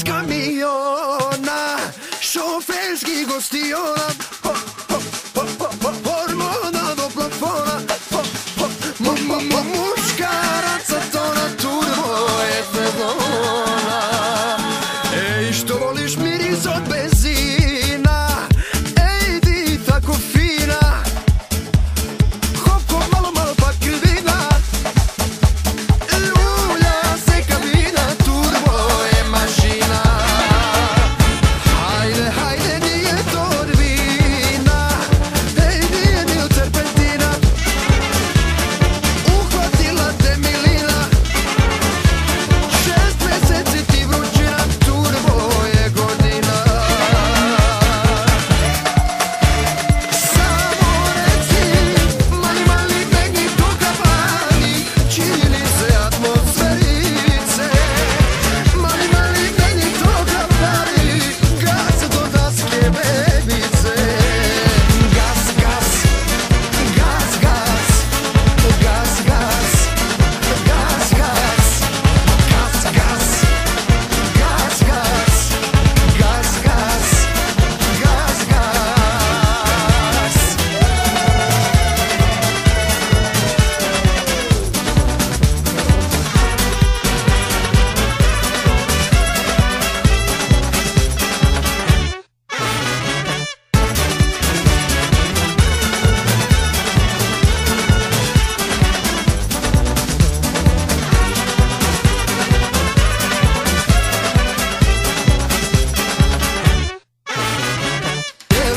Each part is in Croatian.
kamiona, šoferskih gostiona, hormona do plafona, muškaraca tona, turbo je fedona. Ej, što voliš miris od benzina, ej, di tako fina, hopko malo pa krivina, ulja se kabina, turbo je mašina. Hajde, hajde, nije to od vina, ej, nije ni od serpentina, uhvatila te milina, 6 meseci ti vrućina, turbo je godina. Samo reci, mali, mali, begni po kafani, činjenice, atmosferice, mali, mali, begni po kafani, gas do daske bebice. Gas, gas, gas, gas, gas, gas, gas, gas, gas, gas, gas, gas, gas, gas, gas, gas.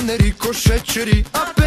Enrico šećeri, a